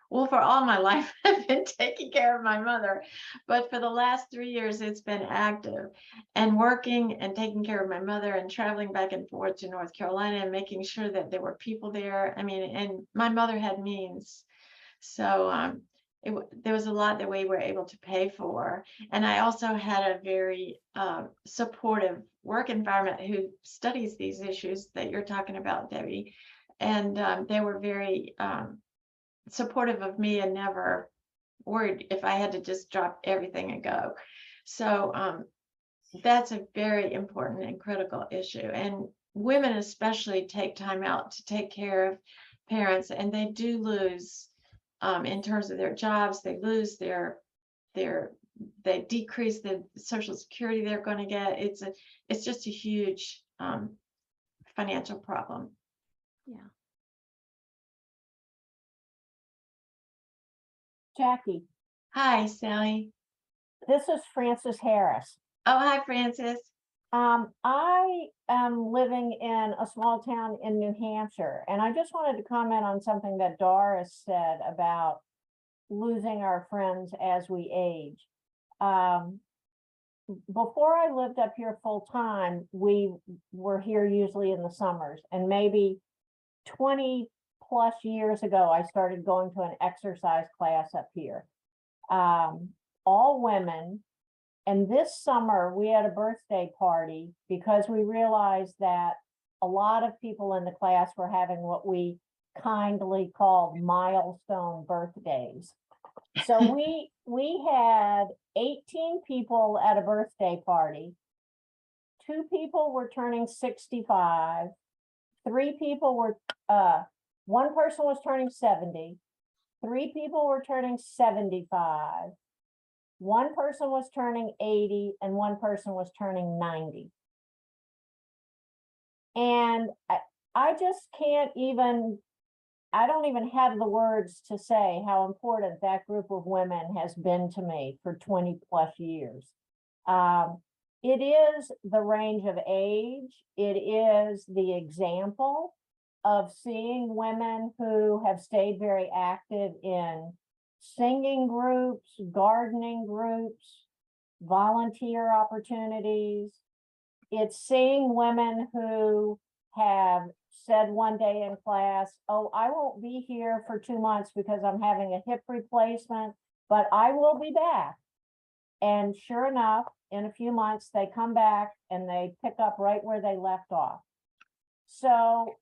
well, for all my life, I've been taking care of my mother, but for the last 3 years, it's been active and working and taking care of my mother and traveling back and forth to North Carolina and making sure that there were people there. I mean, and my mother had means. So there was a lot that we were able to pay for. And I also had a very supportive work environment who studies these issues that you're talking about, Debbie. And they were very supportive of me and never worried if I had to just drop everything and go. So that's a very important and critical issue. And women especially take time out to take care of parents, and they do lose in terms of their jobs. They lose they decrease the social security they're going to get. It's just a huge financial problem. yeah. Jackie, Hi, Sally. this is Frances Harris. Oh, hi, Francis. I am living in a small town in New Hampshire, and I just wanted to comment on something that Doris said about losing our friends as we age. Before I lived up here full time, we were here usually in the summers, and maybe 20 plus years ago, I started going to an exercise class up here. All women. And this summer, we had a birthday party because we realized that a lot of people in the class were having what we kindly called milestone birthdays. So we had 18 people at a birthday party. 2 people were turning 65. 3 people were, 1 person was turning 70. 3 people were turning 75. 1 person was turning 80 and 1 person was turning 90. And I just can't even, I don't even have the words to say how important that group of women has been to me for 20 plus years. It is the range of age. It is the example of seeing women who have stayed very active in singing groups, gardening groups, volunteer opportunities. It's seeing women who have said one day in class, oh, I won't be here for 2 months because I'm having a hip replacement, but I will be back. And sure enough, in a few months, they come back and they pick up right where they left off. So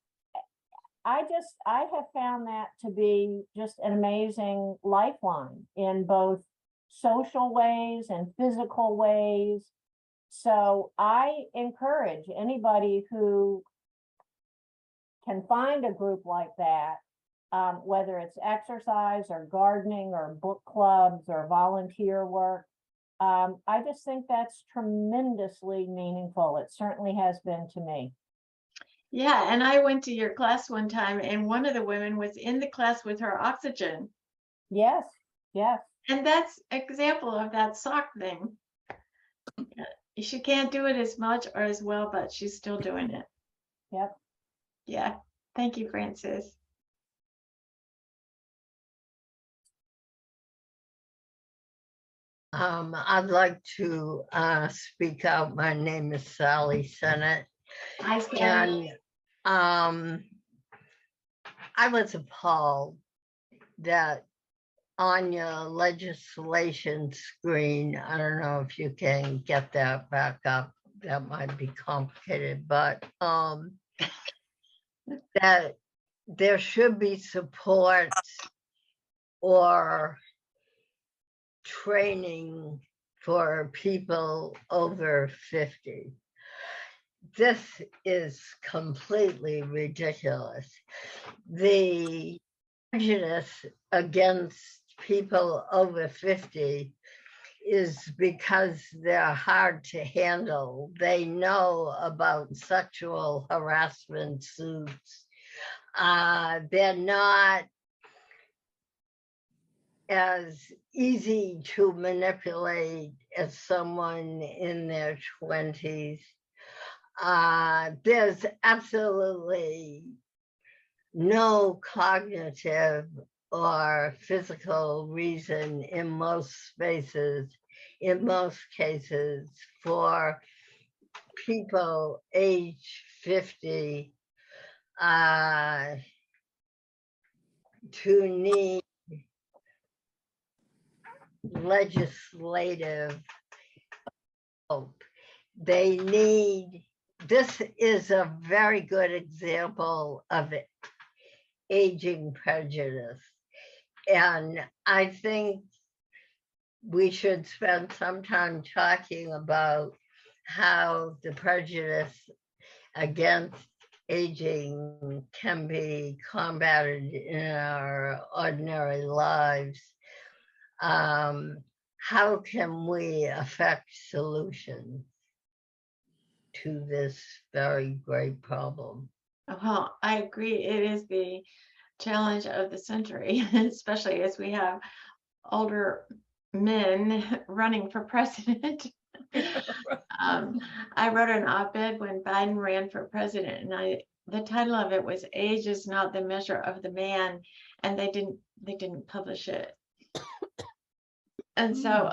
I have found that to be just an amazing lifeline in both social ways and physical ways. So I encourage anybody who can find a group like that, whether it's exercise or gardening or book clubs or volunteer work. I just think that's tremendously meaningful. It certainly has been to me. Yeah, and I went to your class one time, and one of the women was in the class with her oxygen. Yes, yes. And that's an example of that sock thing. She can't do it as much or as well, but she's still doing it. Yep. Yeah. Thank you, Francis. I'd like to speak out. My name is Sally Sennett, Hi, Sally. and I was appalled that on your legislation screen, I don't know if you can get that back up. That might be complicated, but that there should be support or training for people over 50. This is completely ridiculous. The prejudice against people over 50 is because they're hard to handle. They know about sexual harassment suits. They're not as easy to manipulate as someone in their 20s. There's absolutely no cognitive or physical reason in most spaces, in most cases, for people age 50 to need legislative help. They need, this is a very good example of it, aging prejudice. And I think we should spend some time talking about how the prejudice against aging can be combated in our ordinary lives. How can we affect solutions to this very great problem? I agree. It is the challenge of the century, especially as we have older men running for president. I wrote an op-ed when Biden ran for president, and the title of it was "Age is not the measure of the man," and they didn't publish it. And so,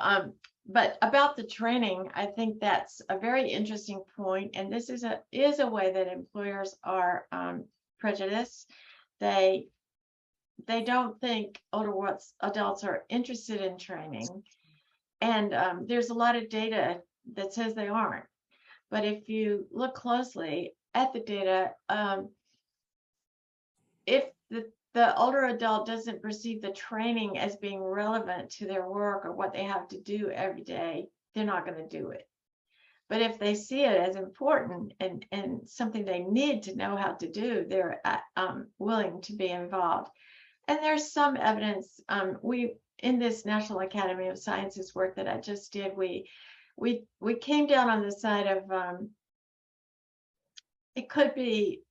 but about the training, I think that's a very interesting point, and this is a way that employers are prejudiced. They don't think older adults are interested in training, and there's a lot of data that says they aren't. But if you look closely at the data, if the older adult doesn't perceive the training as being relevant to their work or what they have to do every day, they're not going to do it. But if they see it as important and something they need to know how to do, they're willing to be involved. And there's some evidence. We in this National Academy of Sciences work that I just did, we came down on the side of it could be,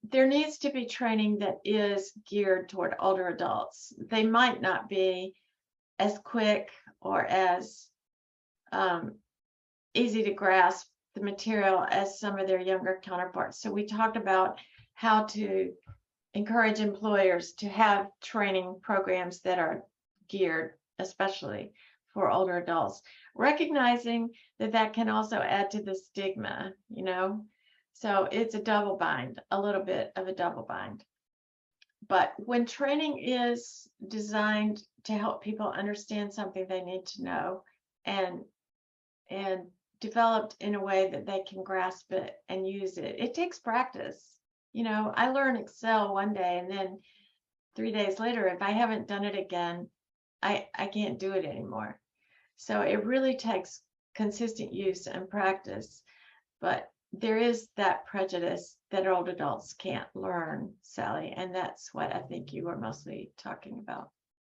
there needs to be training that is geared toward older adults. They might not be as quick or as easy to grasp the material as some of their younger counterparts. So we talked about how to encourage employers to have training programs that are geared especially for older adults, recognizing that that can also add to the stigma, you know. So it's a double bind, a little bit of a double bind. But when training is designed to help people understand something they need to know and developed in a way that they can grasp it and use it, it takes practice. You know, I learn Excel one day and then 3 days later, if I haven't done it again, I can't do it anymore. So it really takes consistent use and practice. But there is that prejudice that old adults can't learn, Sally, and that's what I think you were mostly talking about.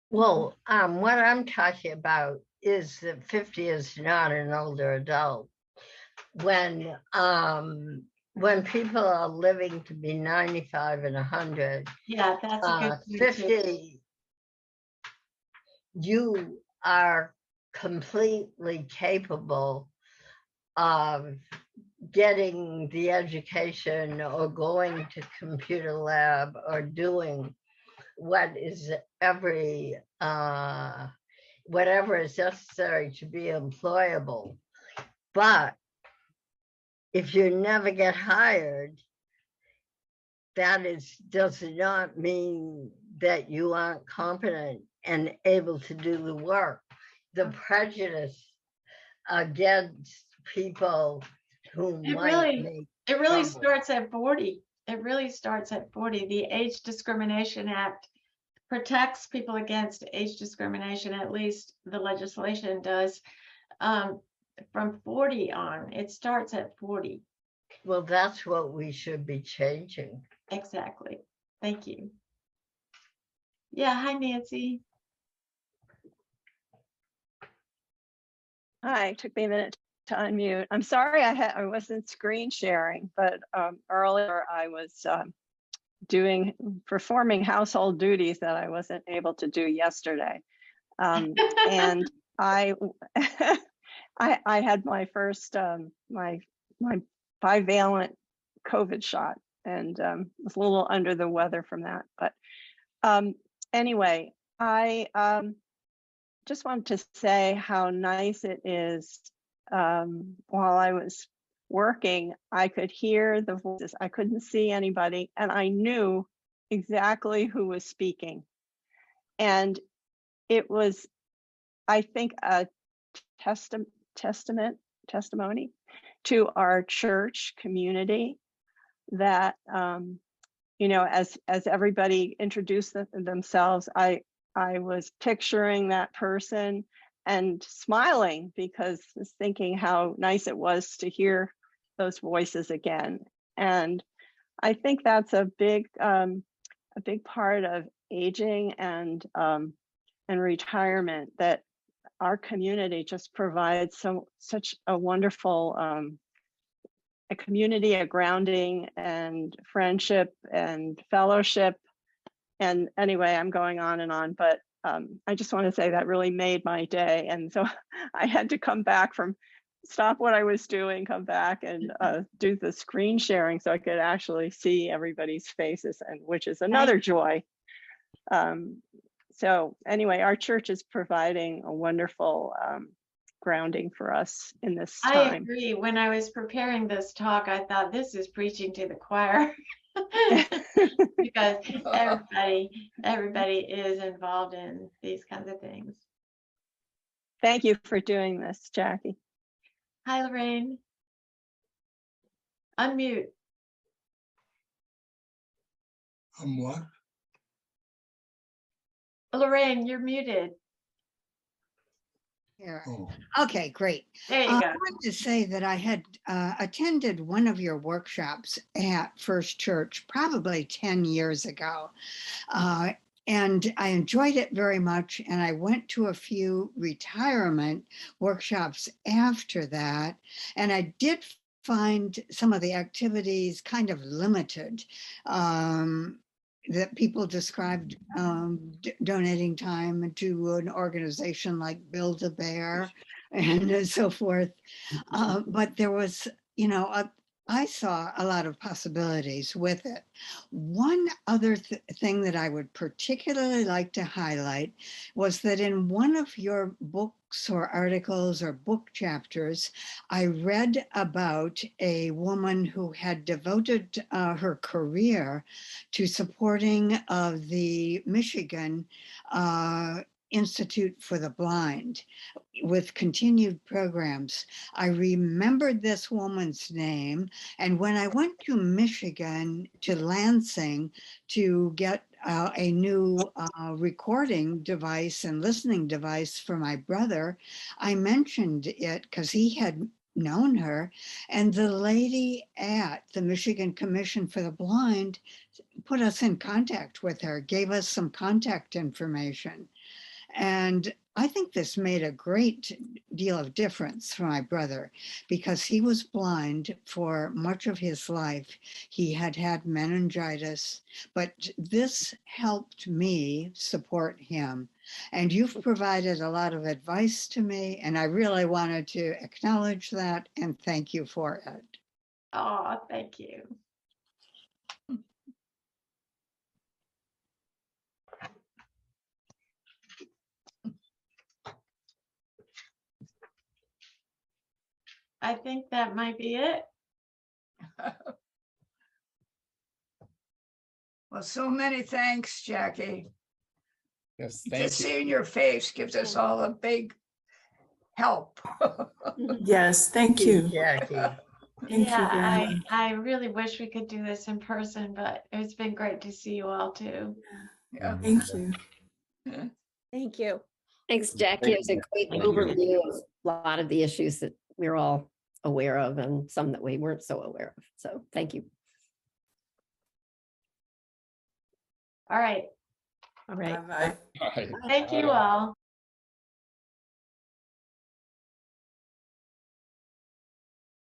Well, what I'm talking about is that 50 is not an older adult. When people are living to be 95 and 100, yeah, that's a good point too. 50, you are completely capable of getting the education or going to computer lab or doing what is whatever is necessary to be employable. But if you never get hired, that does not mean that you aren't competent and able to do the work. The prejudice against people who It might really, make it really trouble. starts at 40. It really starts at 40. The Age Discrimination Act protects people against age discrimination, at least the legislation does, from 40 on. It starts at 40. Well, that's what we should be changing. Exactly. Thank you. Yeah, hi, Nancy. Hi, it took me a minute to unmute. I'm sorry I wasn't screen sharing, but earlier I was performing household duties that I wasn't able to do yesterday. And I I had my first my bivalent COVID shot, and was a little under the weather from that. But anyway, I just wanted to say how nice it is. While I was working, I could hear the voices. I couldn't see anybody, and I knew exactly who was speaking. And it was, I think, a testimony to our church community that, as everybody introduced themselves, I was picturing that person and smiling because I was thinking how nice it was to hear those voices again. And I think that's a big part of aging and retirement, that our community just provides such a wonderful a community, a grounding and friendship and fellowship. And anyway, I'm going on, but I just want to say that really made my day. And so I had to stop what I was doing, come back and do the screen sharing so I could actually see everybody's faces, and which is another joy. So anyway, our church is providing a wonderful grounding for us in this I time. agree. When I was preparing this talk, I thought this is preaching to the choir. Because everybody is involved in these kinds of things. Thank you for doing this, Jackie. Hi, Lorraine. Unmute. What? Lorraine, you're muted. Here. Oh, Okay, great. There you I go. wanted to say that I had attended one of your workshops at First Church probably 10 years ago. And I enjoyed it very much. And I went to a few retirement workshops after that. And I did find some of the activities kind of limited. That people described donating time to an organization like Build-A-Bear and so forth. But there was, I saw a lot of possibilities with it. One other thing that I would particularly like to highlight was that in one of your books or articles or book chapters, I read about a woman who had devoted her career to supporting the Michigan Institute for the Blind with continued programs. I remembered this woman's name, and when I went to Michigan, to Lansing, to get a new recording device and listening device for my brother, I mentioned it because he had known her, and the lady at the Michigan Commission for the Blind put us in contact with her, gave us some contact information. And I think this made a great deal of difference for my brother because he was blind for much of his life. He had meningitis, but this helped me support him. And you've provided a lot of advice to me, and I really wanted to acknowledge that and thank you for it. Oh, thank you. I think that might be it. Well, so many thanks, Jackie. Yes, Just thank you. seeing your face gives us all a big help. Yes, thank you. Jackie. Thank you very Yeah, much. I really wish we could do this in person, but it's been great to see you all too. Yeah. Thank you. Thank you. Thanks, Jackie. It was a great Thank you. overview of a lot of the issues that we're all aware of and some that we weren't so aware of. So thank you. All right. All right. Bye-bye. All right. Thank you Bye. all.